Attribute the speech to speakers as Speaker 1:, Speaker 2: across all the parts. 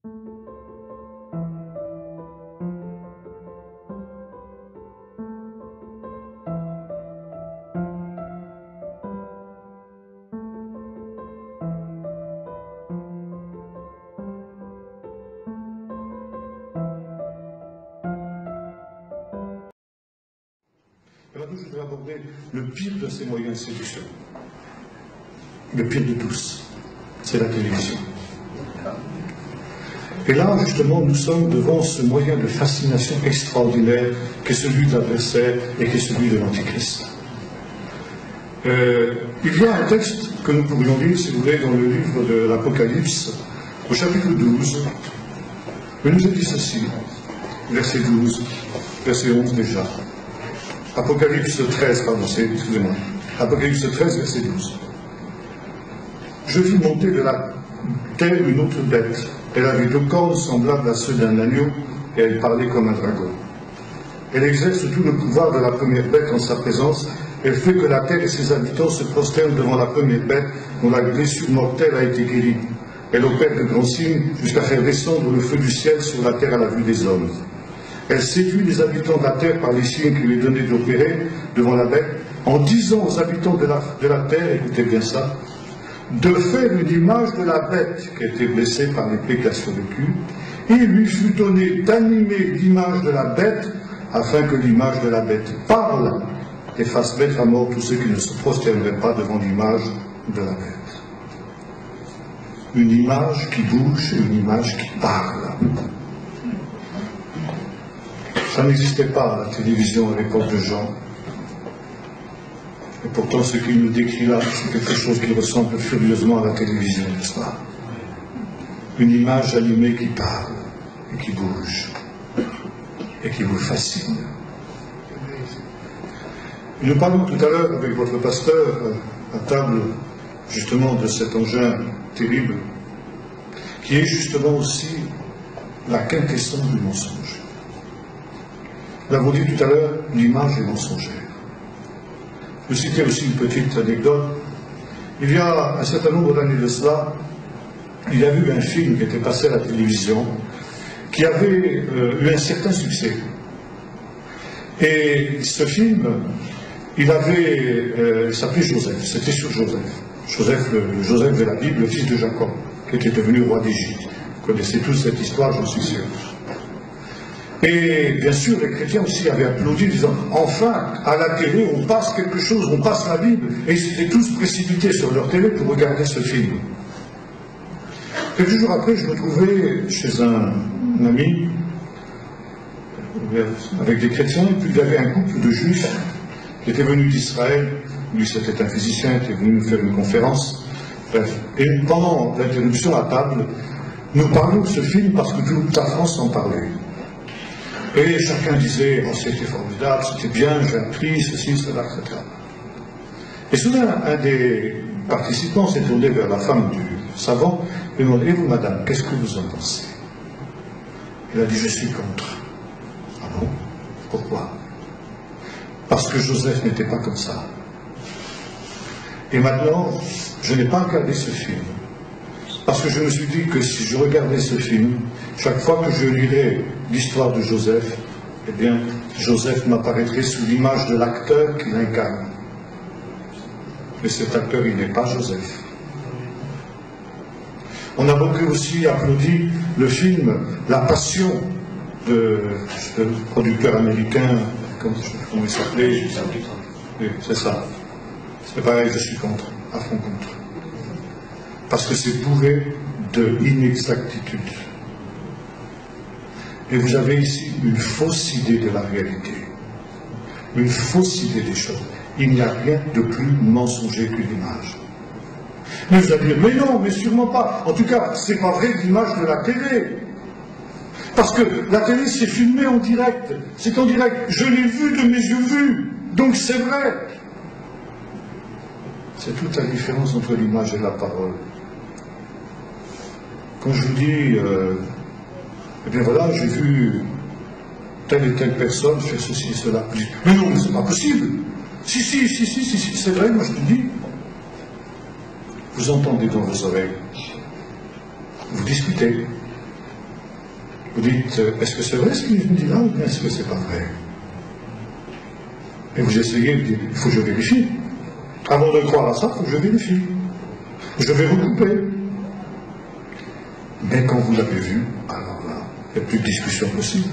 Speaker 1: Maintenant, je voudrais aborder le pire de ces moyens de séduction. Le pire de tous, c'est la télévision. Et là, justement, nous sommes devant ce moyen de fascination extraordinaire qu'est celui de l'adversaire et qui est celui de l'Antichrist. Il y a un texte que nous pourrions lire, si vous voulez, dans le livre de l'Apocalypse, au chapitre 12. Il nous est dit ceci, verset 12, verset 11 déjà. Apocalypse 13, pardon, excusez-moi. Apocalypse 13, verset 12. Je vis monter de la terre une autre bête. Elle avait 2 cornes semblables à ceux d'un agneau, et elle parlait comme un dragon. Elle exerce tout le pouvoir de la première bête en sa présence. Elle fait que la terre et ses habitants se prosternent devant la première bête, dont la blessure mortelle a été guérie. Elle opère de grands signes jusqu'à faire descendre le feu du ciel sur la terre à la vue des hommes. Elle séduit les habitants de la terre par les signes qu'il lui est donné d'opérer devant la bête, en disant aux habitants de la terre, écoutez bien ça, de faire une image de la bête qui a été blessée par l'épée qui a survécu. Il lui fut donné d'animer l'image de la bête, afin que l'image de la bête parle et fasse mettre à mort tous ceux qui ne se prosterneraient pas devant l'image de la bête. Une image qui bouge et une image qui parle. Ça n'existait pas à la télévision à l'époque de Jean. Et pourtant, ce qu'il nous décrit là, c'est quelque chose qui ressemble furieusement à la télévision, n'est-ce pas? Une image animée qui parle et qui bouge et qui vous fascine. Nous parlons tout à l'heure avec votre pasteur à table justement de cet engin terrible qui est justement aussi la quintessence du mensonge. Nous l'avons dit tout à l'heure, l'image est mensongère. Je vais citer aussi une petite anecdote. Il y a un certain nombre d'années de cela, il y a eu un film qui était passé à la télévision qui avait eu un certain succès. Et ce film, il s'appelait Joseph, c'était sur Joseph. Joseph, le Joseph de la Bible, le fils de Jacob, qui était devenu roi d'Égypte. Vous connaissez tous cette histoire, j'en suis sûr. Et bien sûr, les chrétiens aussi avaient applaudi, disant « Enfin, à la télé, on passe quelque chose, on passe la Bible. » Et ils s'étaient tous précipités sur leur télé pour regarder ce film. Quelques jours après, je me trouvais chez un ami, avec des chrétiens, et puis il y avait un couple de juifs qui était venu d'Israël. Lui, c'était un physicien, il était venu nous faire une conférence. Bref. Et pendant l'interruption à table, nous parlions de ce film parce que toute la France en parlait. Et chacun disait, oh, c'était formidable, c'était bien, j'ai appris, ceci, cela, etc. Et soudain, un des participants s'est tourné vers la femme du savant et lui a dit, et vous, madame, qu'est-ce que vous en pensez? Elle a dit, je suis contre. Ah bon? Pourquoi? Parce que Joseph n'était pas comme ça. Et maintenant, je n'ai pas regardé ce film. Parce que je me suis dit que si je regardais ce film, chaque fois que je lirais l'histoire de Joseph, eh bien, Joseph m'apparaîtrait sous l'image de l'acteur qu'il incarne. Mais cet acteur, il n'est pas Joseph. On a beaucoup aussi applaudi le film La Passion de producteur américain, comment il s'appelait? Oui, c'est ça. C'est pareil, je suis contre, à fond contre. Parce que c'est bourré d'inexactitude. Et vous avez ici une fausse idée de la réalité. Une fausse idée des choses. Il n'y a rien de plus mensonger qu'une image. Mais vous allez dire, mais non, mais sûrement pas. En tout cas, c'est pas vrai l'image de la télé. Parce que la télé, c'est filmé en direct. C'est en direct. Je l'ai vu de mes yeux vus. Donc c'est vrai. C'est toute la différence entre l'image et la parole. Quand je vous dis, eh bien voilà, j'ai vu telle et telle personne faire ceci et cela. Je dis, mais non, mais c'est pas possible. Si, c'est vrai, moi je te dis. Vous entendez dans vos oreilles. Vous discutez. Vous dites, est-ce que c'est vrai ce qu'il me dit là, ou bien est-ce que c'est pas vrai? Et vous essayez de dire, il faut que je vérifie. Avant de croire à ça, il faut que je vérifie. Je vais recouper. Mais quand vous l'avez vu, alors là, il n'y a plus de discussion possible.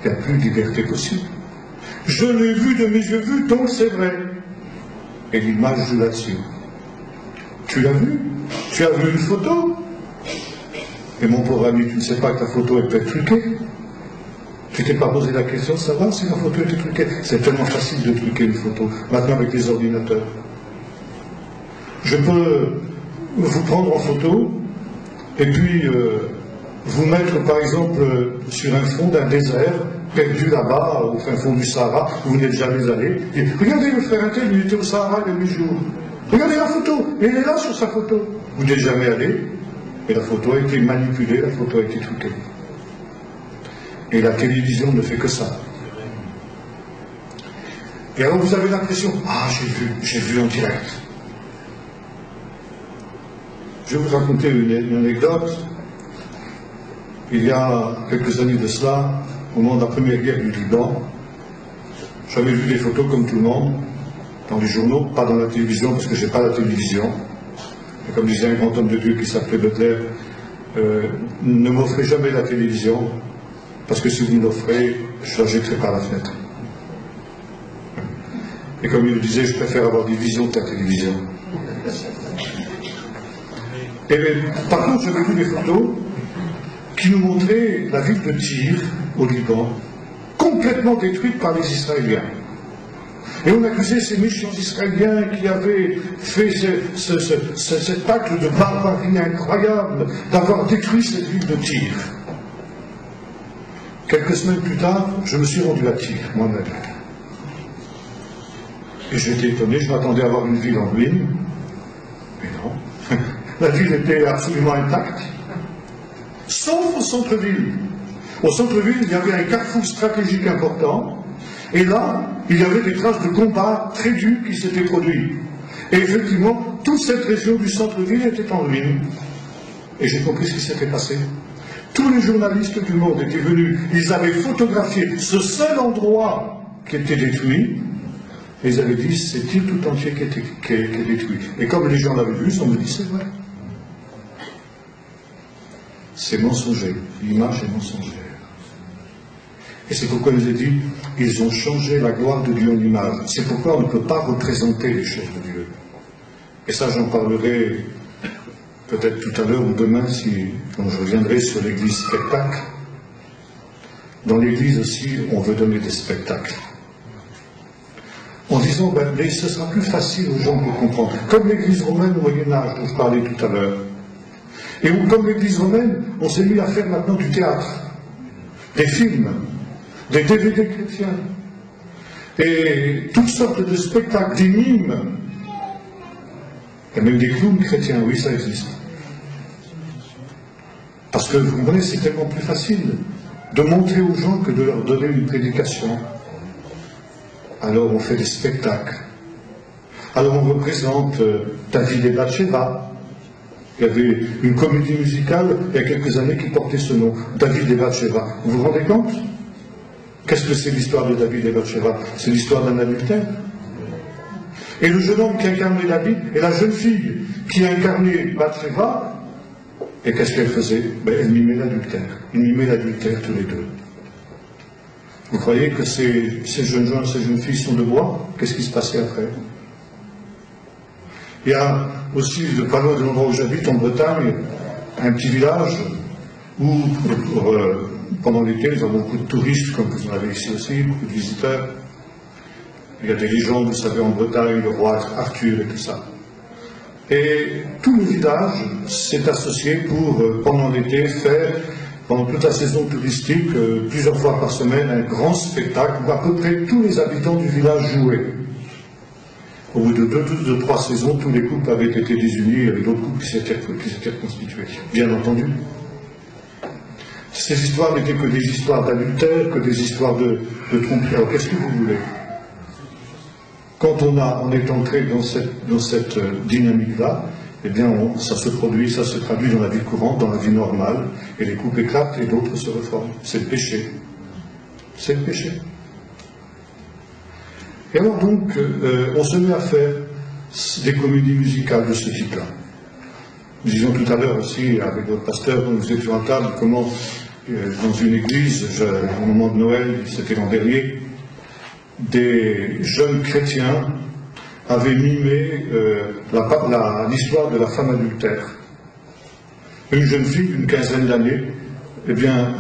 Speaker 1: Il n'y a plus de liberté possible. Je l'ai vu de mes yeux vus, donc c'est vrai. Et l'image joue là-dessus. Tu l'as vu? Tu as vu une photo? Et mon pauvre ami, tu ne sais pas que ta photo elle peut être truquée? Tu t'es pas posé la question de savoir si la photo était truquée? C'est tellement facile de truquer une photo, maintenant avec les ordinateurs. Je peux vous prendre en photo, et puis vous mettre par exemple sur un fond d'un désert, perdu là-bas, au fin fond du Sahara, où vous n'êtes jamais allé. Et regardez le frère Intel, il était au Sahara il y a 8 jours. Regardez la photo, et elle est là sur sa photo. Vous n'êtes jamais allé, et la photo a été manipulée, la photo a été truquée. Et la télévision ne fait que ça. Et alors vous avez l'impression, ah j'ai vu en direct. Je vais vous raconter une anecdote. Il y a quelques années de cela, au moment de la première guerre du Liban, j'avais vu des photos comme tout le monde, dans les journaux, pas dans la télévision, parce que je n'ai pas la télévision. Et comme disait un grand homme de Dieu qui s'appelait Butler, ne m'offrez jamais la télévision, parce que si vous me l'offrez, je la jetterai par la fenêtre. Et comme il le disait, je préfère avoir des visions que la télévision. Et par contre, j'avais vu des photos qui nous montraient la ville de Tyr, au Liban, complètement détruite par les Israéliens. Et on accusait ces méchants Israéliens qui avaient fait cet acte de barbarie incroyable d'avoir détruit cette ville de Tyr. Quelques semaines plus tard, je me suis rendu à Tyr, moi-même. Et j'étais étonné, je m'attendais à voir une ville en ruine. Mais non. La ville était absolument intacte. Sauf au centre-ville. Au centre-ville, il y avait un carrefour stratégique important. Et là, il y avait des traces de combats très durs qui s'étaient produits. Et effectivement, toute cette région du centre-ville était en ruine. Et j'ai compris ce qui s'était passé. Tous les journalistes du monde étaient venus, ils avaient photographié ce seul endroit qui était détruit, et ils avaient dit, c'est Tyr tout entier qui est détruit. Et comme les gens l'avaient vu, ils ont dit, c'est vrai. C'est mensonger, l'image est mensongère. Et c'est pourquoi il nous a dit, ils ont changé la gloire de Dieu en image. C'est pourquoi on ne peut pas représenter les choses de Dieu. Et ça, j'en parlerai peut-être tout à l'heure ou demain, quand je reviendrai sur l'église spectacle. Dans l'église aussi, on veut donner des spectacles. En disant, mais ce sera plus facile aux gens de comprendre. Comme l'église romaine au Moyen-Âge, dont je parlais tout à l'heure. Et où, comme l'église romaine, on s'est mis à faire maintenant du théâtre, des films, des DVD chrétiens, et toutes sortes de spectacles, des mimes, et même des clowns chrétiens, oui, ça existe. Parce que, vous comprenez, c'est tellement plus facile de montrer aux gens que de leur donner une prédication. Alors on fait des spectacles. Alors on représente David et Bathsheba. Il y avait une comédie musicale il y a quelques années qui portait ce nom, David et Bathsheba. Vous vous rendez compte? Qu'est-ce que c'est l'histoire de David et Bathsheba? C'est l'histoire d'un adultère. Et le jeune homme qui incarnait David et la jeune fille qui incarnait Bathsheba, et qu'est-ce qu'elle faisait? Elle mimait l'adultère. Ils mimaient l'adultère tous les deux. Vous croyez que ces jeunes gens, ces jeunes filles sont de bois? Qu'est-ce qui se passait après? Il y a aussi, pas loin de l'endroit où j'habite, en Bretagne, un petit village où, pendant l'été, nous avons beaucoup de touristes, comme vous en avez ici aussi, beaucoup de visiteurs. Il y a des légendes, vous savez, en Bretagne, le roi Arthur et tout ça. Et tout le village s'est associé pour, pendant l'été, faire, pendant toute la saison touristique, plusieurs fois par semaine, un grand spectacle où à peu près tous les habitants du village jouaient. Au bout de 3 saisons, tous les couples avaient été désunis, il y avait d'autres couples qui s'étaient reconstitués. Bien entendu. Ces histoires n'étaient que des histoires d'adultère, que des histoires de tromperie. Alors qu'est-ce que vous voulez? Quand on est entré dans cette dynamique-là, eh bien, ça se produit, ça se traduit dans la vie courante, dans la vie normale, et les couples éclatent et d'autres se reforment. C'est le péché. C'est le péché. Et alors donc, on se met à faire des comédies musicales de ce type-là. Nous disions tout à l'heure aussi, avec votre pasteur, quand nous étions à table, comment, dans une église, au moment de Noël, c'était l'an dernier, des jeunes chrétiens avaient mimé l'histoire de la femme adultère. Une jeune fille d'une quinzaine d'années, eh bien,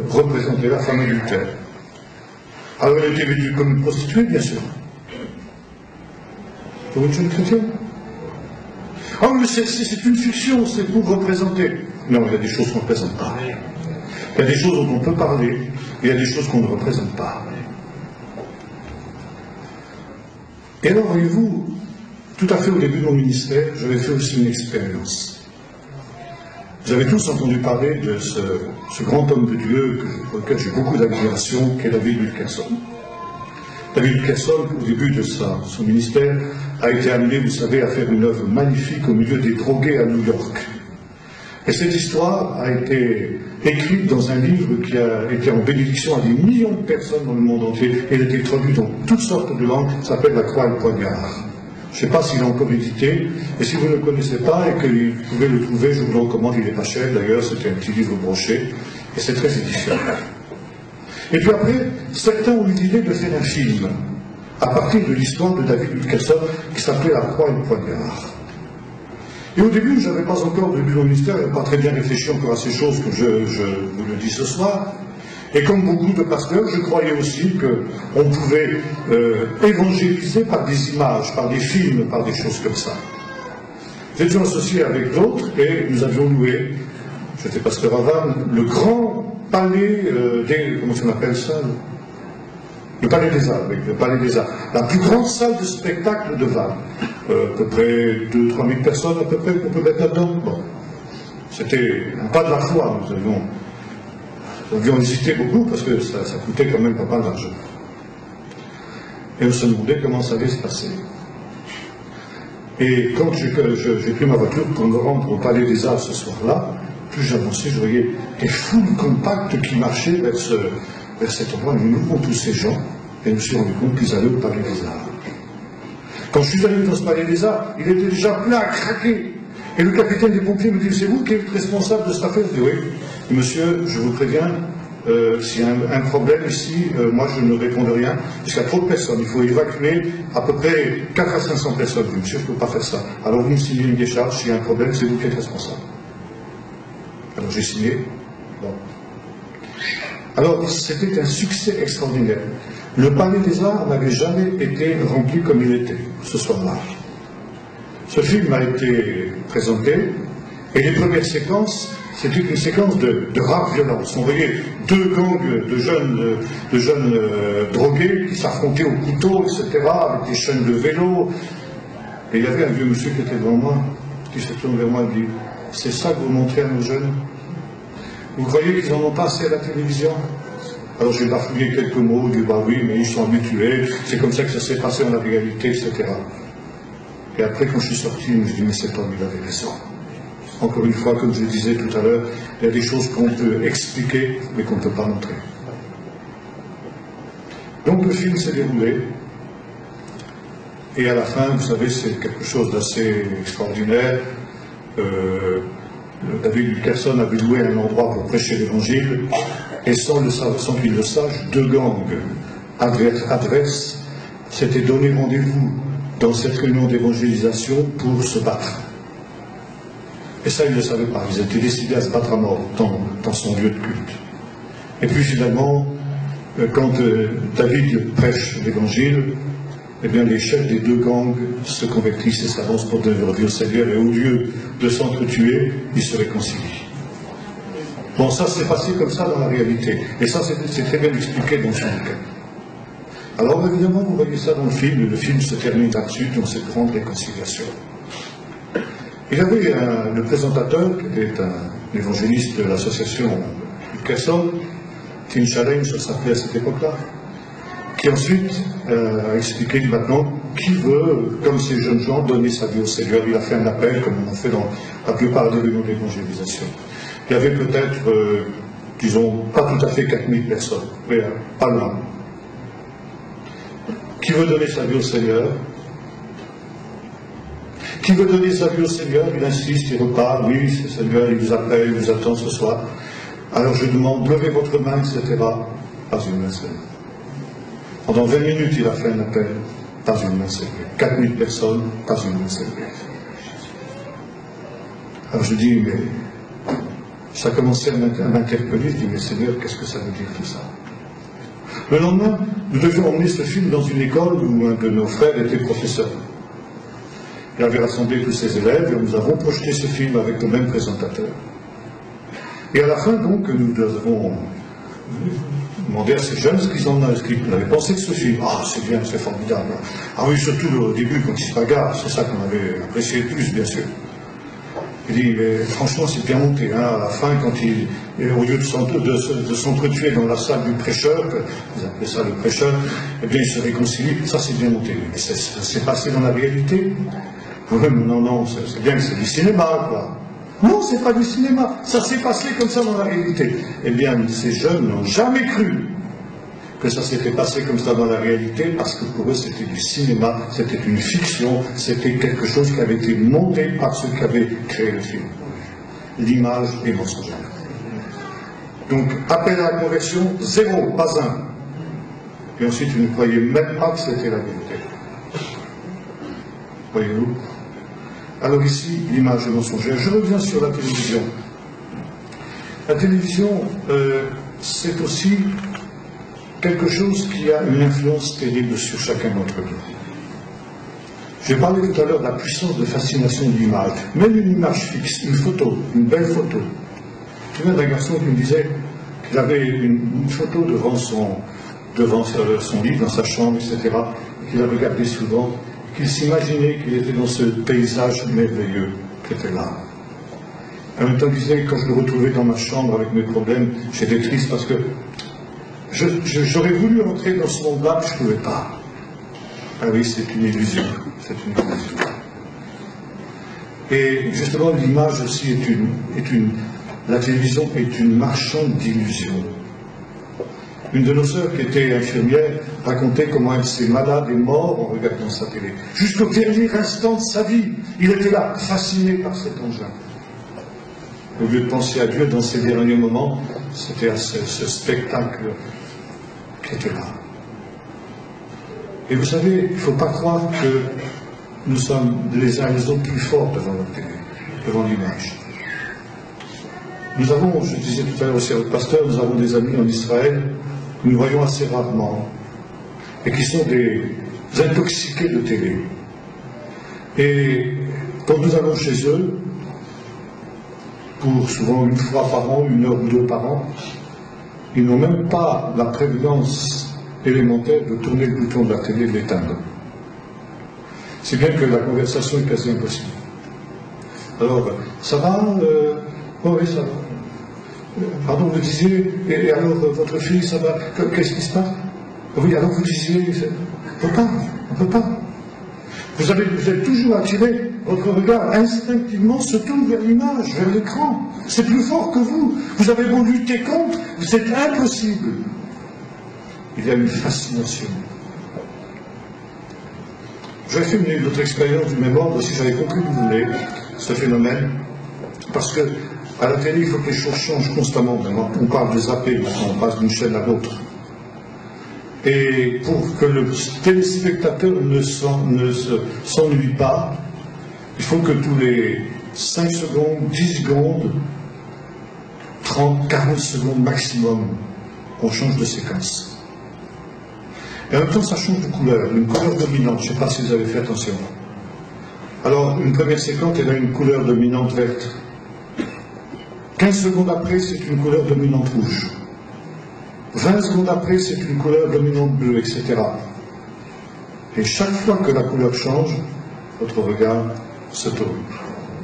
Speaker 1: représentait la femme adultère. Alors elle était vêtue comme une prostituée, bien sûr. Pour une jeune chrétienne. Ah, mais c'est une fiction, c'est pour représenter. Non, il y a des choses qu'on ne représente pas. Il y a des choses dont on peut parler, et il y a des choses qu'on ne représente pas. Et alors, voyez-vous, tout à fait au début de mon ministère, j'avais fait aussi une expérience. Vous avez tous entendu parler de ce grand homme de Dieu pour lequel j'ai beaucoup d'admiration, qui est David Wilkerson. David Wilkerson, au début de son ministère, a été amené, vous savez, à faire une œuvre magnifique au milieu des drogués à New York. Et cette histoire a été écrite dans un livre qui a été en bénédiction à des millions de personnes dans le monde entier. Et il a été traduit dans toutes sortes de langues. Ça s'appelle La Croix et le Poignard. Je ne sais pas s'il est encore édité. Et si vous ne le connaissez pas et que vous pouvez le trouver, je vous le recommande. Il n'est pas cher d'ailleurs. C'était un petit livre broché. Et c'est très édifiant. Et puis après, certains ont eu l'idée de faire un film à partir de l'histoire de David Wilkerson qui s'appelait La Croix et le Poignard. Et au début, je n'avais pas encore, au début de mon ministère, je n'avais pas très bien réfléchi encore à ces choses que je vous le dis ce soir. Et comme beaucoup de pasteurs, je croyais aussi qu'on pouvait évangéliser par des images, par des films, par des choses comme ça. Nous étions associés avec d'autres et nous avions loué, j'étais pasteur à Vannes, le grand palais comment on appelle ça, le Palais des Arts, oui, le Palais des Arts. La plus grande salle de spectacle de Vannes. À peu près 2 000 à 3 000 personnes, à peu près, qu'on peut mettre là-dedans. Bon. C'était pas de la foi, nous avions hésité beaucoup parce que ça coûtait quand même pas mal d'argent. Et on se demandait comment ça allait se passer. Et quand j'ai pris ma voiture pour me rendre au Palais des Arts ce soir-là, plus j'avançais, je voyais des foules compactes qui marchaient vers cet endroit. Nous ouvrons tous ces gens, et je me suis rendu compte qu'ils allaient au Palais des Arts. Quand je suis allé dans ce Palais des Arts, il était déjà plein à craquer. Et le capitaine des pompiers me dit, c'est vous qui êtes responsable de cette affaire? Je dis, oui. Et monsieur, je vous préviens, s'il y a un problème ici, moi je ne réponds de rien, parce qu'il y a trop de personnes. Il faut évacuer à peu près 400 à 500 personnes. Je dis, monsieur, je ne peux pas faire ça. Alors vous me signez une décharge, s'il y a un problème, c'est vous qui êtes responsable. Alors j'ai signé. Bon. Alors c'était un succès extraordinaire. Le Palais des Arts n'avait jamais été rempli comme il était ce soir-là. Ce film a été présenté, et les premières séquences, c'était une séquence de rare violence. On voyait 2 gangs de jeunes drogués qui s'affrontaient au couteau, etc., avec des chaînes de vélo. Et il y avait un vieux monsieur qui était devant moi, qui se tourne vers moi et dit, c'est ça que vous montrez à nos jeunes? Vous croyez qu'ils n'en ont pas assez à la télévision? Alors j'ai bafouillé quelques mots, dit bah oui, mais ils sont habitués, c'est comme ça que ça s'est passé en la réalité, etc. Et après, quand je suis sorti, je me suis dit, mais cet homme, il avait raison. Encore une fois, comme je le disais tout à l'heure, il y a des choses qu'on peut expliquer, mais qu'on ne peut pas montrer. Donc le film s'est déroulé, et à la fin, vous savez, c'est quelque chose d'assez extraordinaire. David Wilkerson avait loué un endroit pour prêcher l'évangile, et sans qu'il le sache, 2 gangs adverses s'étaient donné rendez-vous dans cette réunion d'évangélisation pour se battre. Et ça, ils ne le savaient pas. Ils étaient décidés à se battre à mort dans son lieu de culte. Et puis finalement, quand David prêche l'évangile, eh bien les chefs des 2 gangs se convertissent et s'avancent pour donner leur vie au Seigneur, et au lieu de s'entretuer, ils se réconcilient. Bon, ça s'est passé comme ça dans la réalité. Et ça, c'est très bien expliqué dans son bouquin. Alors évidemment, vous voyez ça dans le film, et le film se termine là-dessus, dans cette grande réconciliation. Il y avait le présentateur, qui était un évangéliste de l'association Wilkerson, Tim Challenge, ça s'appelait à cette époque-là, qui ensuite a expliqué que maintenant, qui veut, comme ces jeunes gens, donner sa vie au Seigneur? Il a fait un appel, comme on a fait dans la plupart des réunions d'évangélisation. Il y avait peut-être, disons, pas tout à fait 4000 personnes, mais pas loin. Qui veut donner sa vie au Seigneur? Qui veut donner sa vie au Seigneur? Il insiste, il repart, oui, le Seigneur, il vous appelle, il vous attend ce soir. Alors je demande, levez votre main, etc. Pas une main seule. Pendant 20 minutes, il a fait un appel, pas une main seule. 4000 personnes, pas une main seule. Alors je dis, mais ça a commencé à m'interpeller. Je dis, mais Seigneur, qu'est-ce que ça veut dire tout ça? Le lendemain, nous devions emmener ce film dans une école où un de nos frères était professeur. Il avait rassemblé tous ses élèves et nous avons projeté ce film avec le même présentateur. Et à la fin, donc, nous avons demandé à ces jeunes ce qu'ils en avaient pensé de ce film. Ah, c'est bien, c'est formidable. Ah oui, surtout au début, quand ils se bagarrent, c'est ça qu'on avait apprécié le plus, bien sûr. Il dit, mais franchement, c'est bien monté. Hein. À la fin, quand au lieu de s'entretuer dans la salle du prêcheur, vous appelez ça le prêcheur, eh bien, ils se réconcilient. Ça, c'est bien monté. Mais ça s'est passé dans la réalité? Non, c'est bien que c'est du cinéma, quoi. Non, c'est pas du cinéma. Ça s'est passé comme ça dans la réalité. Eh bien, ces jeunes n'ont jamais cru que ça s'était passé comme ça dans la réalité, parce que pour eux, c'était du cinéma, c'était une fiction, c'était quelque chose qui avait été monté par ceux qui avaient créé le film. L'image est mensongère. Donc, appel à la conversion, 0, pas 1. Et ensuite, ils ne croyaient même pas que c'était la vérité. Voyez-vous? Alors ici, l'image est mensongère. Je reviens sur la télévision. La télévision, c'est aussi quelque chose qui a une influence terrible sur chacun d'entre nous. J'ai parlé tout à l'heure de la puissance de fascination de l'image. Même une image fixe, une photo, une belle photo. Je me souviens d'un garçon qui me disait qu'il avait une photo devant son lit, dans sa chambre, etc., qu'il a regardé souvent, qu'il s'imaginait qu'il était dans ce paysage merveilleux qui était là. En même temps, il disait, quand je le retrouvais dans ma chambre avec mes problèmes, j'étais triste parce que j'aurais voulu entrer dans ce monde-là, mais je ne pouvais pas. Ah oui, c'est une illusion. C'est une illusion. Et justement, l'image aussi la télévision est une marchande d'illusions. Une de nos sœurs, qui était infirmière, racontait comment elle s'est malade et mort en regardant sa télé. Jusqu'au dernier instant de sa vie, il était là, fasciné par cet engin. Au lieu de penser à Dieu dans ses derniers moments, c'était à ce spectacle qui était là. Et vous savez, il ne faut pas croire que nous sommes les uns les autres plus forts devant notre télé, devant l'image. Nous avons, je disais tout à l'heure aussi à votre pasteur, nous avons des amis en Israël que nous voyons assez rarement et qui sont des intoxiqués de télé. Et quand nous allons chez eux, pour souvent une fois par an, 1 heure ou 2 par an, ils n'ont même pas la prévoyance élémentaire de tourner le bouton de la télé et de l'éteindre. C'est bien que la conversation est quasi impossible. Alors, ça va oui, ça va. Pardon, vous disiez, et alors votre fille, ça va? Qu'est-ce qui se passe? Oui, alors vous disiez, on ne peut pas. Vous êtes toujours attiré, votre regard instinctivement se tourne vers l'image, vers l'écran. C'est plus fort que vous. Vous avez beau lutter contre, c'est impossible. Il y a une fascination. J'avais fait une autre expérience du même ordre, si j'avais compris d'où venait ce phénomène, parce que à la télé, il faut que les choses changent constamment. On parle de zapper, maintenant, on passe d'une chaîne à l'autre. Et pour que le téléspectateur ne s'ennuie pas, il faut que tous les 5 secondes, 10 secondes, 30, 40 secondes maximum, on change de séquence. Et en même temps, ça change de couleur, une couleur dominante. Je ne sais pas si vous avez fait attention. Alors, une première séquence, elle a une couleur dominante verte. 15 secondes après, c'est une couleur dominante rouge. 20 secondes après, c'est une couleur dominante bleue, etc. Et chaque fois que la couleur change, votre regard se tourne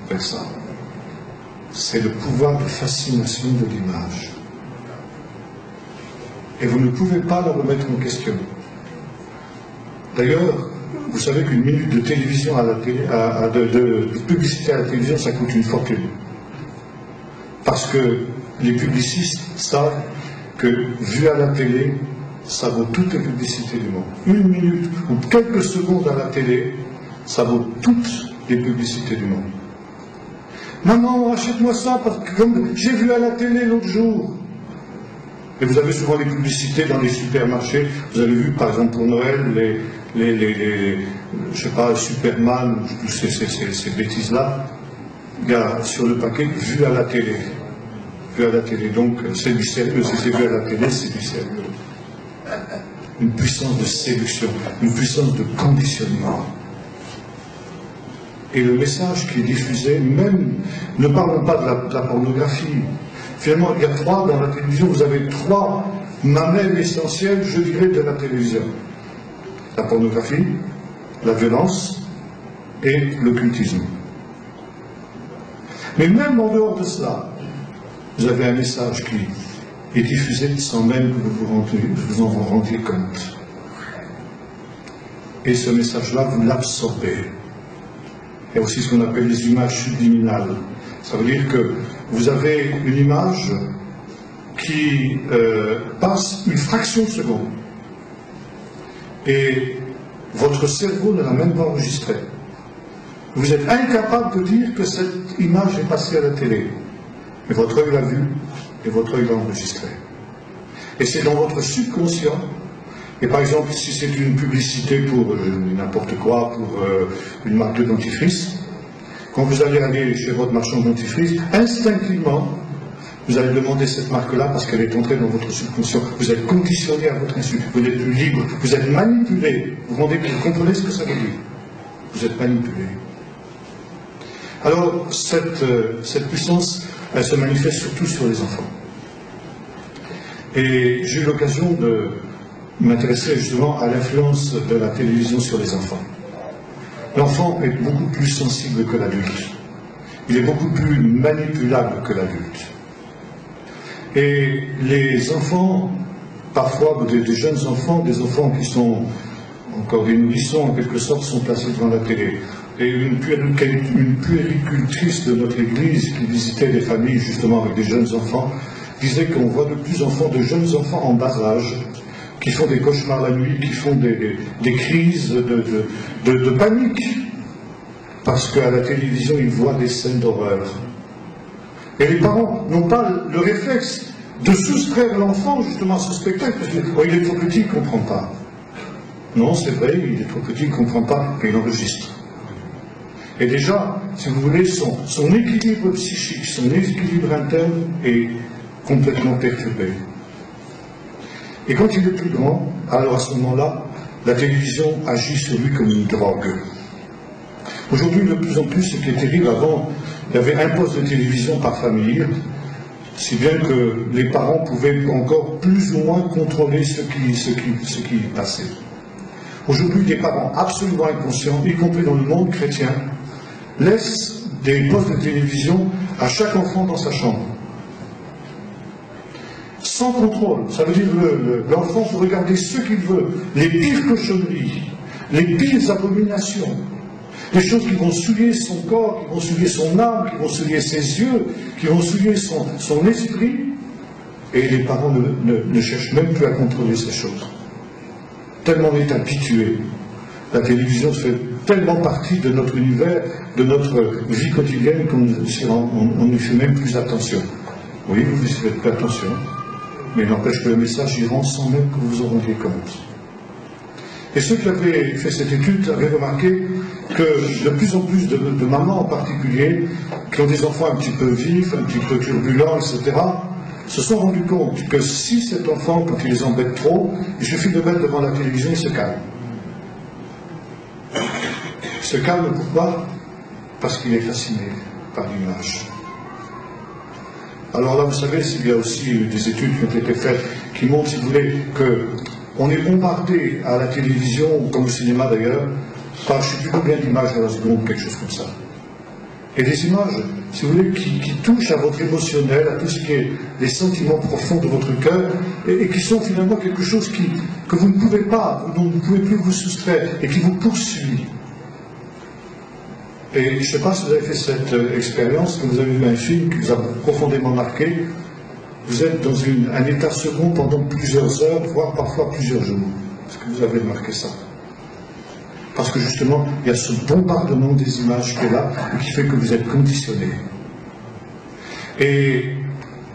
Speaker 1: vers ça. C'est le pouvoir de fascination de l'image. Et vous ne pouvez pas le remettre en question. D'ailleurs, vous savez qu'une minute de télévision à la télé, de publicité à la télévision, ça coûte une fortune. Parce que les publicistes savent que, vu à la télé, ça vaut toutes les publicités du monde. Une minute ou quelques secondes à la télé, ça vaut toutes les publicités du monde. Maman, achète-moi ça, parce que comme j'ai vu à la télé l'autre jour. Et vous avez souvent les publicités dans les supermarchés. Vous avez vu, par exemple, pour Noël, je sais pas, Superman, ces bêtises-là. Il y a sur le paquet, vu à la télé. Vu à la télé. Donc, c'est du sérieux. Si c'est vu à la télé, c'est du sérieux. Une puissance de séduction, une puissance de conditionnement. Et le message qui est diffusé, même, ne parlons pas de la pornographie. Finalement, il y a dans la télévision, vous avez 3 mamelles essentielles, je dirais, de la télévision. La pornographie, la violence et l'occultisme. Mais même en dehors de cela, vous avez un message qui est diffusé sans même que vous en rendiez compte. Et ce message-là, vous l'absorbez. Il y a aussi ce qu'on appelle les images subliminales. Ça veut dire que vous avez une image qui passe une fraction de seconde. Et votre cerveau ne l'a même pas enregistrée. Vous êtes incapable de dire que cette image est passée à la télé. Mais votre œil l'a vue et votre œil l'a enregistrée. Et c'est dans votre subconscient. Et par exemple, si c'est une publicité pour n'importe quoi, pour une marque de dentifrice, quand vous allez aller chez votre marchand de dentifrice, instinctivement, vous allez demander cette marque-là parce qu'elle est entrée dans votre subconscient. Vous êtes conditionné à votre insu. Vous n'êtes plus libre. Vous êtes manipulé. Vous comprenez ce que ça veut dire. Vous êtes manipulé. Alors, cette puissance, elle se manifeste surtout sur les enfants. Et j'ai eu l'occasion de m'intéresser justement à l'influence de la télévision sur les enfants. L'enfant est beaucoup plus sensible que l'adulte. Il est beaucoup plus manipulable que l'adulte. Et les enfants, parfois des jeunes enfants, des enfants qui sont encore des nourrissons en quelque sorte, sont placés devant la télé. Et une puéricultrice de notre église qui visitait des familles justement avec des jeunes enfants disait qu'on voit de plus en plus de jeunes enfants en bas âge qui font des cauchemars la nuit, qui font des crises de panique parce qu'à la télévision ils voient des scènes d'horreur. Et les parents n'ont pas le réflexe de soustraire l'enfant justement à ce spectacle parce qu'il est trop petit, il ne comprend pas. Non, c'est vrai, il est trop petit, il ne comprend pas, mais il enregistre. Et déjà, si vous voulez, son équilibre psychique, son équilibre interne est complètement perturbé. Et quand il est plus grand, alors à ce moment-là, la télévision agit sur lui comme une drogue. Aujourd'hui, de plus en plus, ce qui est terrible, avant, il y avait un poste de télévision par famille, si bien que les parents pouvaient encore plus ou moins contrôler ce qui passait. Aujourd'hui, des parents absolument inconscients, y compris dans le monde chrétien, laissent des postes de télévision à chaque enfant dans sa chambre. Sans contrôle. Ça veut dire que l'enfant peut regarder ce qu'il veut, les pires cochonneries, les pires abominations, les choses qui vont souiller son corps, qui vont souiller son âme, qui vont souiller ses yeux, qui vont souiller son esprit, et les parents ne cherchent même plus à contrôler ces choses. Tellement on est habitué. La télévision fait tellement partie de notre univers, de notre vie quotidienne qu'on n'y fait même plus attention. Oui, vous y faites plus attention, mais il n'empêche que le message y rentre sans même que vous vous en rendiez compte. Et ceux qui avaient fait cette étude avaient remarqué que de plus en plus de mamans en particulier, qui ont des enfants un petit peu vifs, un petit peu turbulents, etc., se sont rendus compte que si cet enfant, quand il les embête trop, il suffit de mettre devant la télévision, il se calme. Il se calme pourquoi? Parce qu'il est fasciné par l'image. Alors là, vous savez, il y a aussi des études qui ont été faites qui montrent, si vous voulez, qu'on est bombardé à la télévision, comme au cinéma d'ailleurs, par je ne sais plus combien d'images à la seconde, quelque chose comme ça. Et des images, si vous voulez, qui touchent à votre émotionnel, à tout ce qui est les sentiments profonds de votre cœur, et qui sont finalement quelque chose que vous ne pouvez pas, dont vous ne pouvez plus vous soustraire, et qui vous poursuit. Et je ne sais pas si vous avez fait cette expérience, que vous avez vu un film qui vous a profondément marqué. Vous êtes dans un état second pendant plusieurs heures, voire parfois plusieurs jours. Est-ce que vous avez remarqué ça? Parce que justement, il y a ce bombardement des images qui est là, et qui fait que vous êtes conditionné. Et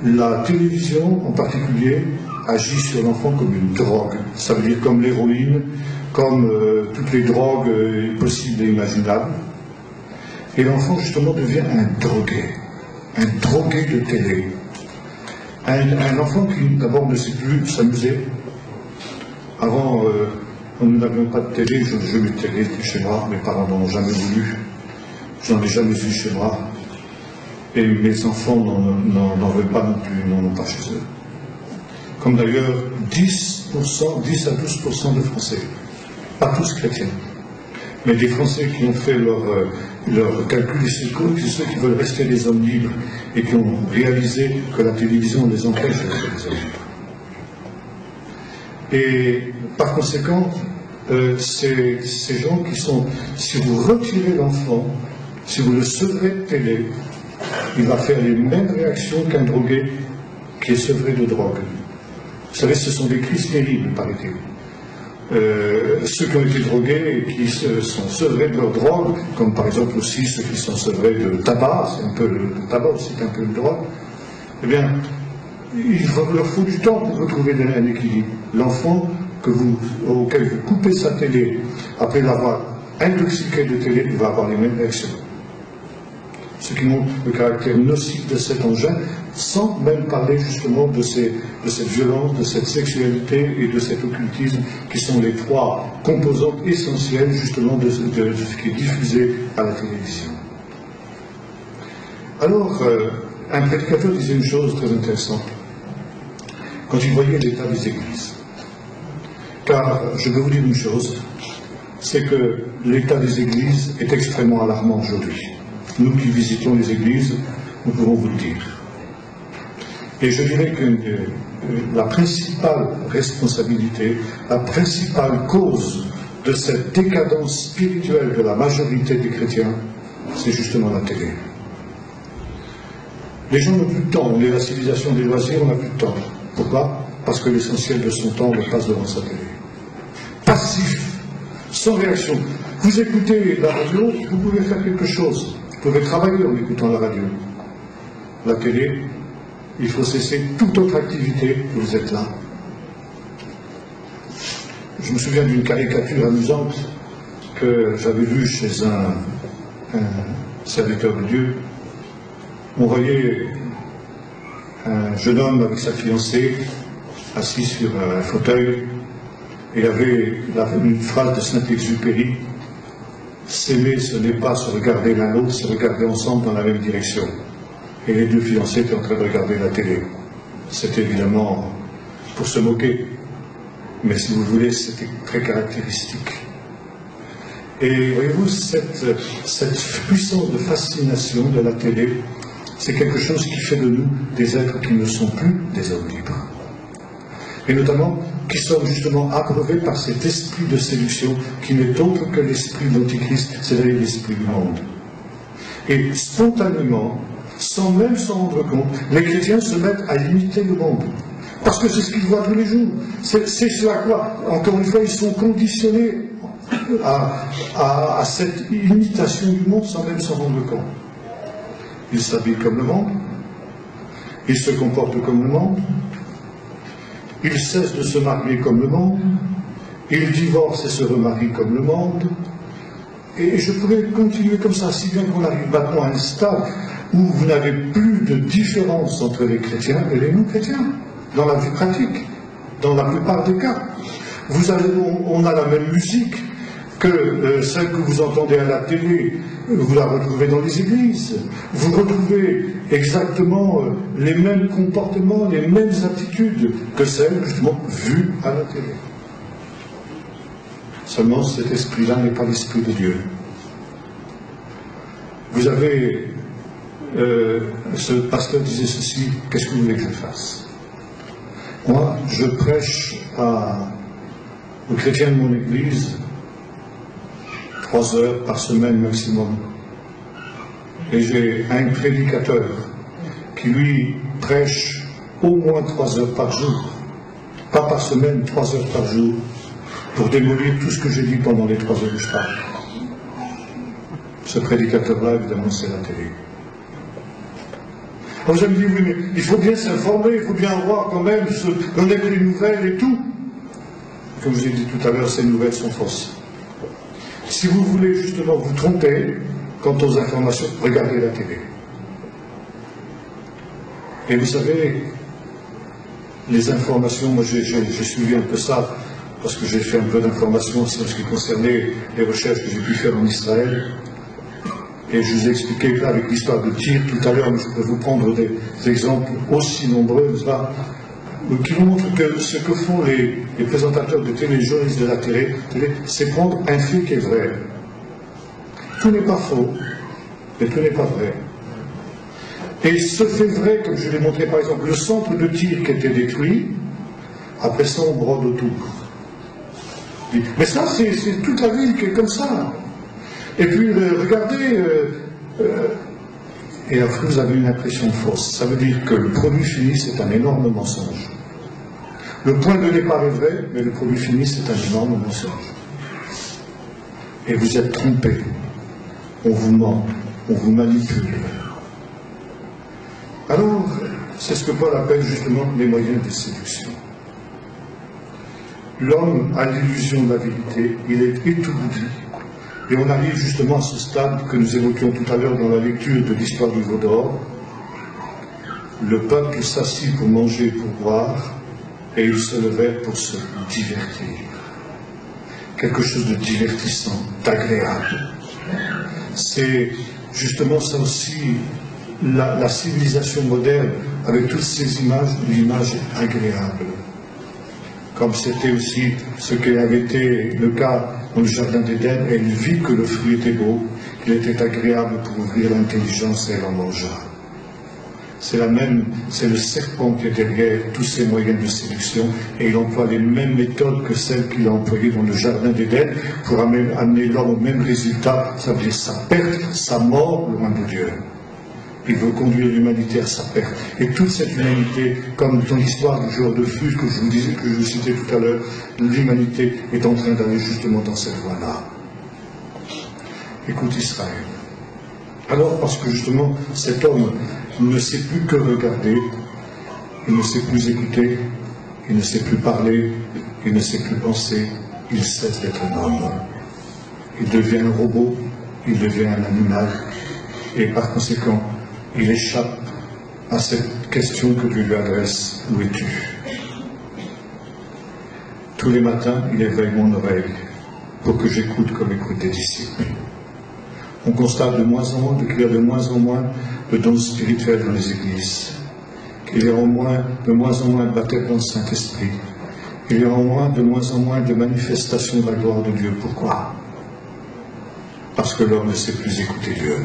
Speaker 1: la télévision, en particulier, agit sur l'enfant comme une drogue. Ça veut dire comme l'héroïne, comme toutes les drogues possibles et imaginables. Et l'enfant, justement, devient un drogué de télé. Un enfant qui, d'abord, ne sait plus s'amuser. Avant, nous n'avions pas de télé, je n'ai jamais eu de télé chez moi, mes parents n'en ont jamais voulu. Je n'en ai jamais eu chez moi. Et mes enfants n'en veulent pas non plus, n'en ont pas chez eux. Comme d'ailleurs 10 à 12% de Français, pas tous chrétiens, mais des Français qui ont fait leur calcul c'est ceux qui veulent rester des hommes libres et qui ont réalisé que la télévision les empêche de rester des hommes libres. Et par conséquent, ces gens qui sont, si vous retirez l'enfant, si vous le sevrez de télé, il va faire les mêmes réactions qu'un drogué qui est sevré de drogue. Vous savez, ce sont des crises terribles, paraît-il. Ceux qui ont été drogués et qui sont sevrés de leur drogue, comme par exemple aussi ceux qui sont sevrés de tabac, c'est un peu le tabac aussi, c'est un peu une drogue, eh bien, il leur faut du temps pour retrouver un équilibre. L'enfant auquel vous coupez sa télé, après l'avoir intoxiqué de télé, il va avoir les mêmes réactions. Ce qui montre le caractère nocif de cet engin, sans même parler justement de cette violence, de cette sexualité et de cet occultisme, qui sont les trois composantes essentielles justement de ce qui est diffusé à la télévision. Alors, un prédicateur disait une chose très intéressante, quand il voyait l'état des églises. Car je veux vous dire une chose, c'est que l'état des églises est extrêmement alarmant aujourd'hui. Nous qui visitons les églises, nous pouvons vous le dire. Et je dirais que la principale responsabilité, la principale cause de cette décadence spirituelle de la majorité des chrétiens, c'est justement la télé. Les gens n'ont plus de temps, on est la civilisation des loisirs, on n'a plus de temps. Pourquoi? Parce que l'essentiel de son temps le passe devant sa télé. Passif, sans réaction. Vous écoutez la radio, vous pouvez faire quelque chose. Vous pouvez travailler en écoutant la radio. La télé, il faut cesser toute autre activité, vous êtes là. Je me souviens d'une caricature amusante que j'avais vue chez un serviteur de Dieu. On voyait un jeune homme avec sa fiancée assis sur un fauteuil, et il avait une phrase de Saint-Exupéry: s'aimer, ce n'est pas se regarder l'un l'autre, c'est regarder ensemble dans la même direction. Et les deux fiancés étaient en train de regarder la télé. C'était évidemment pour se moquer, mais si vous voulez, c'était très caractéristique. Et voyez-vous, cette puissance de fascination de la télé, c'est quelque chose qui fait de nous des êtres qui ne sont plus des hommes libres. Et notamment, qui sont justement abreuvés par cet esprit de séduction qui n'est autre que l'esprit de l'Antichrist, c'est-à-dire l'esprit du monde. Et spontanément, sans même s'en rendre compte, les chrétiens se mettent à imiter le monde. Parce que c'est ce qu'ils voient tous les jours. C'est ce à quoi, encore une fois, ils sont conditionnés à cette imitation du monde sans même s'en rendre compte. Ils s'habillent comme le monde, ils se comportent comme le monde, ils cessent de se marier comme le monde, ils divorcent et se remarient comme le monde, et je pourrais continuer comme ça, si bien qu'on arrive maintenant à un stade où vous n'avez plus de différence entre les chrétiens et les non-chrétiens, dans la vie pratique, dans la plupart des cas. On a la même musique que celle que vous entendez à la télé, vous la retrouvez dans les églises. Vous retrouvez exactement les mêmes comportements, les mêmes attitudes que celles, justement, vues à la télé. Seulement, cet esprit-là n'est pas l'esprit de Dieu. vous avez, ce pasteur disait ceci, qu'est-ce que vous voulez que je fasse? Moi, je prêche aux chrétiens de mon église 3 heures par semaine maximum. Et j'ai un prédicateur qui lui prêche au moins 3 heures par jour, pas par semaine, 3 heures par jour, pour démolir tout ce que j'ai dit pendant les 3 heures où je parle. Ce prédicateur-là, évidemment, c'est la télé. Alors vous allez me dire, oui, mais il faut bien s'informer, il faut bien voir quand même, connaître les nouvelles et tout. Comme je vous ai dit tout à l'heure, ces nouvelles sont fausses. Si vous voulez justement vous tromper quant aux informations, regardez la télé. Et vous savez, les informations, moi j'ai suivi un peu ça, parce que j'ai fait un peu d'informations sur ce qui concernait les recherches que j'ai pu faire en Israël. Et je vous ai expliqué là, avec l'histoire de Tyr tout à l'heure, mais je peux vous prendre des exemples aussi nombreux, là, qui nous montrent que ce que font les présentateurs de télé, les journalistes de la télé, c'est prendre un fait qui est vrai. Tout n'est pas faux, et tout n'est pas vrai. Et ce fait vrai, comme je l'ai montré par exemple, le centre de Tyr qui était détruit, après ça on brode autour. Mais ça, c'est toute la ville qui est comme ça. Et puis, regardez, et après vous avez une impression fausse. Ça veut dire que le produit fini, c'est un énorme mensonge. Le point de départ est vrai, mais le produit fini, c'est un énorme mensonge. Et vous êtes trompé. On vous ment, on vous manipule. Alors, c'est ce que Paul appelle justement les moyens de séduction. L'homme a l'illusion de la vérité, il est étourdi. Et on arrive justement à ce stade que nous évoquions tout à l'heure dans la lecture de l'histoire du veau d'or. Le peuple s'assit pour manger et pour boire, et ils se levèrent pour se divertir. Quelque chose de divertissant, d'agréable. C'est justement ça aussi, la civilisation moderne, avec toutes ces images, une image agréable. Comme c'était aussi ce qui avait été le cas dans le jardin d'Éden, elle vit que le fruit était beau, qu'il était agréable pour ouvrir l'intelligence et elle en mangea. C'est le serpent qui est derrière tous ces moyens de séduction et il emploie les mêmes méthodes que celles qu'il a employées dans le jardin d'Éden pour amener l'homme au même résultat, ça veut dire sa perte, sa mort, loin de Dieu. Il veut conduire l'humanité à sa perte. Et toute cette humanité, comme dans l'histoire du jour de flux que je vous disais, que je vous citais tout à l'heure, l'humanité est en train d'aller justement dans cette voie-là. Écoute Israël. Alors, parce que justement, cet homme ne sait plus que regarder, il ne sait plus écouter, il ne sait plus parler, il ne sait plus penser, il cesse d'être un homme. Il devient un robot, il devient un animal, et par conséquent, il échappe à cette question que Dieu lui adresse, où es-tu? Tous les matins, il éveille mon oreille pour que j'écoute comme écoutent des disciples. On constate de moins en moins, qu'il y a de moins en moins de dons spirituels dans les églises, qu'il y a de moins en moins de baptême dans le Saint-Esprit, qu'il y a de moins en moins de manifestations de la gloire de Dieu. Pourquoi? Parce que l'homme ne sait plus écouter Dieu.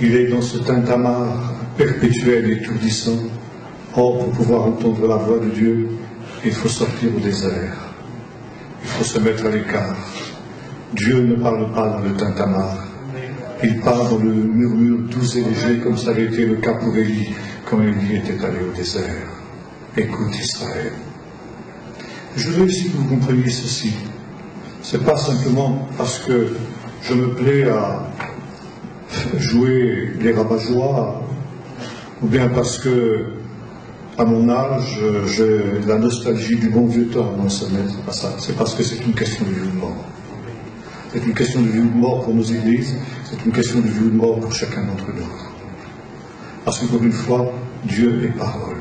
Speaker 1: Il est dans ce tintamarre perpétuel et étourdissant. Or, pour pouvoir entendre la voix de Dieu, il faut sortir au désert. Il faut se mettre à l'écart. Dieu ne parle pas dans le tintamarre. Il parle dans le murmure doux et léger, comme ça avait été le cas pour Élie, quand Élie était allé au désert. Écoute Israël. Je voudrais aussi que vous compreniez ceci. Ce n'est pas simplement parce que je me plais à jouer les rabat-joie, ou bien parce que, à mon âge, j'ai la nostalgie du bon vieux temps. Non, ce n'est pas ça. C'est parce que c'est une question de vie ou de mort. C'est une question de vie ou de mort pour nos églises, c'est une question de vie ou de mort pour chacun d'entre nous. Parce que, pour une fois, Dieu est parole.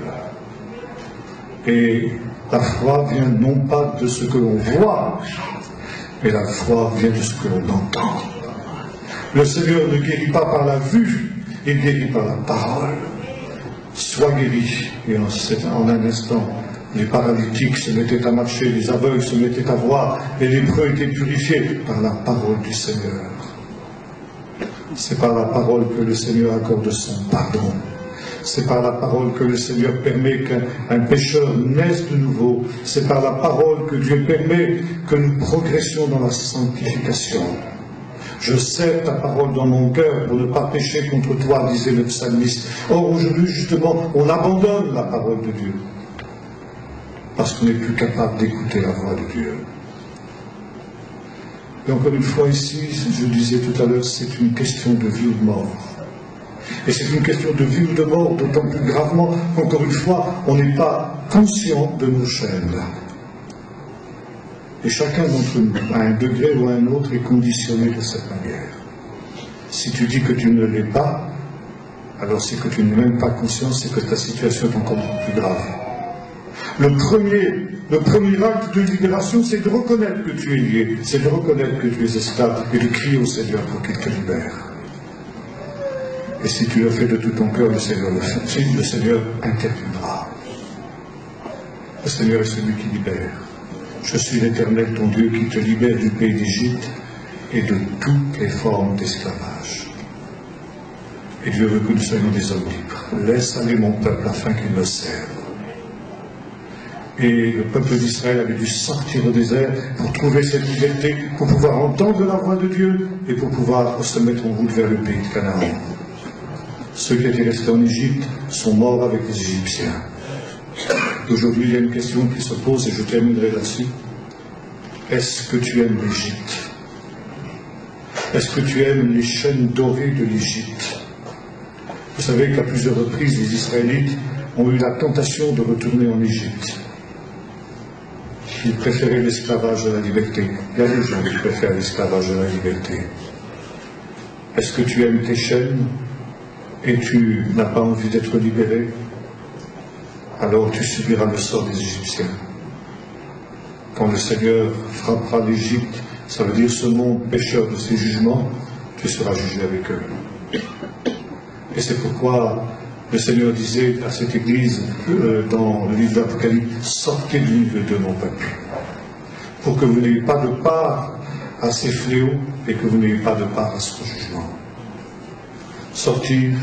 Speaker 1: Et la foi vient non pas de ce que l'on voit, mais la foi vient de ce que l'on entend. Le Seigneur ne guérit pas par la vue, il guérit par la parole. Sois guéri. Et en un instant, les paralytiques se mettaient à marcher, les aveugles se mettaient à voir, les lépreux étaient purifiés par la parole du Seigneur. C'est par la parole que le Seigneur accorde son pardon. C'est par la parole que le Seigneur permet qu'un pécheur naisse de nouveau. C'est par la parole que Dieu permet que nous progressions dans la sanctification. Je serre ta parole dans mon cœur pour ne pas pécher contre toi, disait le psalmiste. Or, aujourd'hui, justement, on abandonne la parole de Dieu. Parce qu'on n'est plus capable d'écouter la voix de Dieu. Et encore une fois ici, je disais tout à l'heure, c'est une question de vie ou de mort. Et c'est une question de vie ou de mort, d'autant plus gravement qu'encore une fois, on n'est pas conscient de nos chaînes. Et chacun d'entre nous, à un degré ou à un autre, est conditionné de cette manière. Si tu dis que tu ne l'es pas, alors c'est que tu n'es même pas conscient, c'est que ta situation est encore plus grave. Le premier acte de libération, c'est de reconnaître que tu es lié, c'est de reconnaître que tu es esclave et de crier au Seigneur pour qu'il te libère. Et si tu le fais de tout ton cœur, le Seigneur interviendra. Le Seigneur est celui qui libère. Je suis l'Éternel, ton Dieu, qui te libère du pays d'Égypte et de toutes les formes d'esclavage. Et Dieu veut que nous soyons des hommes libres. Laisse aller mon peuple afin qu'il me serve. Et le peuple d'Israël avait dû sortir au désert pour trouver cette liberté, pour pouvoir entendre la voix de Dieu et pour pouvoir se mettre en route vers le pays de Canaan. Ceux qui étaient restés en Égypte sont morts avec les Égyptiens. Aujourd'hui, il y a une question qui se pose et je terminerai là-dessus. Est-ce que tu aimes l'Égypte? Est-ce que tu aimes les chaînes dorées de l'Égypte? Vous savez qu'à plusieurs reprises, les Israélites ont eu la tentation de retourner en Égypte. Ils préféraient l'esclavage à la liberté. Il y a des gens qui préfèrent l'esclavage à la liberté. Est-ce que tu aimes tes chaînes et tu n'as pas envie d'être libéré? Alors tu subiras le sort des Égyptiens. Quand le Seigneur frappera l'Égypte, ça veut dire ce monde pécheur de ses jugements, tu seras jugé avec eux. Et c'est pourquoi le Seigneur disait à cette église dans le livre d'Apocalypse, sortez du milieu de mon peuple, pour que vous n'ayez pas de part à ces fléaux et que vous n'ayez pas de part à ce jugement. Sortir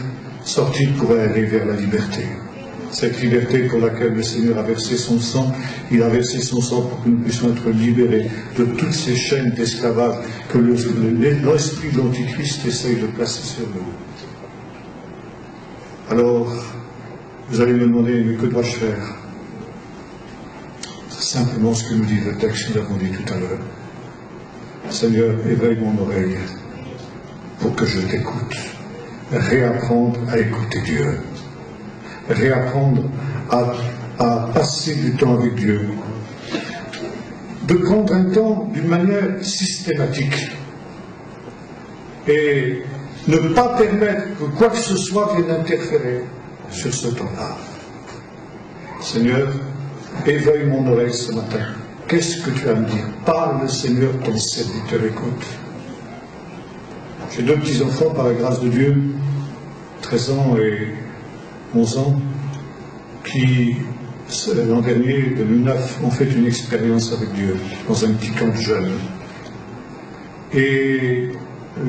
Speaker 1: pour aller vers la liberté. Cette liberté pour laquelle le Seigneur a versé son sang, il a versé son sang pour que nous puissions être libérés de toutes ces chaînes d'esclavage que l'esprit de l'Antichrist essaye de placer sur nous. Alors, vous allez me demander, mais que dois-je faire? C'est simplement ce que nous dit le texte, nous l'avons dit tout à l'heure. Seigneur, éveille mon oreille pour que je t'écoute. Réapprendre à écouter Dieu. Réapprendre à passer du temps avec Dieu. De prendre un temps d'une manière systématique. Et ne pas permettre que quoi que ce soit vienne interférer sur ce temps-là. Seigneur, éveille mon oreille ce matin. Qu'est-ce que tu as à me dire? Parle, Seigneur, ton serviteur écoute. J'ai deux petits-enfants, par la grâce de Dieu, 13 ans et 11 ans, qui, l'an dernier, 2009, ont fait une expérience avec Dieu dans un petit camp de jeunes. Et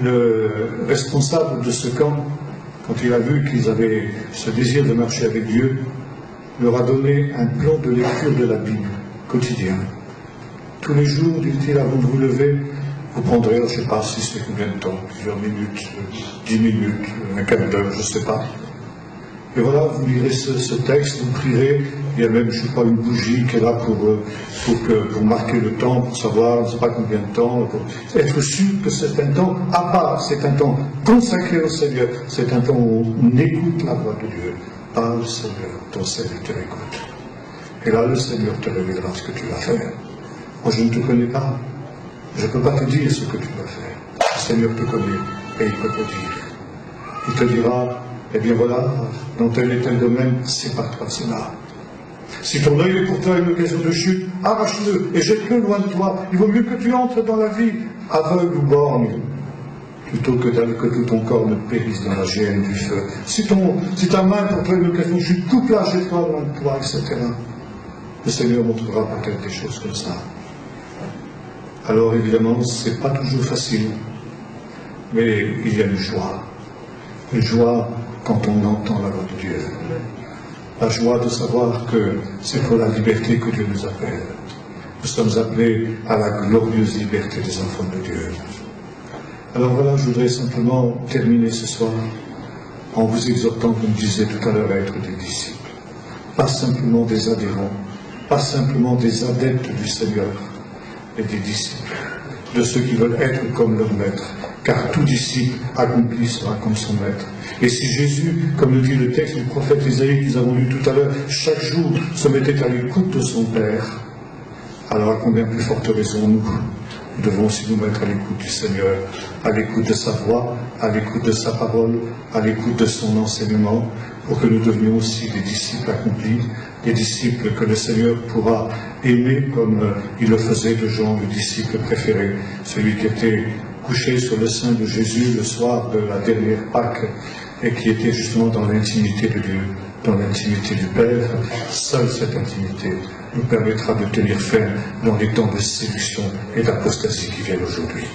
Speaker 1: le responsable de ce camp, quand il a vu qu'ils avaient ce désir de marcher avec Dieu, leur a donné un plan de lecture de la Bible quotidien. Tous les jours, dit-il, avant de vous lever, vous prendrez, je ne sais pas si c'est combien de temps, plusieurs minutes, 10 minutes, un quart d'heure, je ne sais pas. Et voilà, vous lirez ce texte, vous prierez, il y a même, je ne sais pas, une bougie qui est là pour marquer le temps, pour savoir, je ne sais pas combien de temps, pour être sûr que c'est un temps à part, c'est un temps consacré au Seigneur, c'est un temps où on écoute la voix de Dieu. Parle, Seigneur, ton serviteur écoute. Et là, le Seigneur te révélera ce que tu vas faire. Moi, je ne te connais pas. Je ne peux pas te dire ce que tu vas faire. Le Seigneur te connaît et il peut te dire. Il te dira, eh bien voilà, dans tel et tel domaine, sépare-toi de cela. Si ton œil est pour toi une occasion de chute, arrache-le et jette-le loin de toi. Il vaut mieux que tu entres dans la vie aveugle ou borgne, plutôt que tout ton corps ne périsse dans la géhenne du feu. Si ta main pour toi une occasion de chute, coupe-la, jette-la loin de toi, etc. Le Seigneur montrera peut-être des choses comme ça. Alors évidemment, ce n'est pas toujours facile. mais il y a une joie. Une joie quand on entend la voix de Dieu. La joie de savoir que c'est pour la liberté que Dieu nous appelle. Nous sommes appelés à la glorieuse liberté des enfants de Dieu. Alors voilà, je voudrais simplement terminer ce soir en vous exhortant, comme je disais tout à l'heure, à être des disciples. Pas simplement des adhérents, pas simplement des adeptes du Seigneur, mais des disciples, de ceux qui veulent être comme leur maître, car tout disciple accompli sera comme son maître. Et si Jésus, comme le dit le texte du prophète Isaïe que nous avons lu tout à l'heure, chaque jour se mettait à l'écoute de son Père, alors à combien plus forte raison nous devons aussi nous mettre à l'écoute du Seigneur, à l'écoute de sa voix, à l'écoute de sa parole, à l'écoute de son enseignement, pour que nous devenions aussi des disciples accomplis, des disciples que le Seigneur pourra aimer comme il le faisait de Jean, le disciple préféré, celui qui était couché sur le sein de Jésus le soir de la dernière Pâque et qui était justement dans l'intimité de Dieu, dans l'intimité du Père. Seule cette intimité nous permettra de tenir ferme dans les temps de séduction et d'apostasie qui viennent aujourd'hui.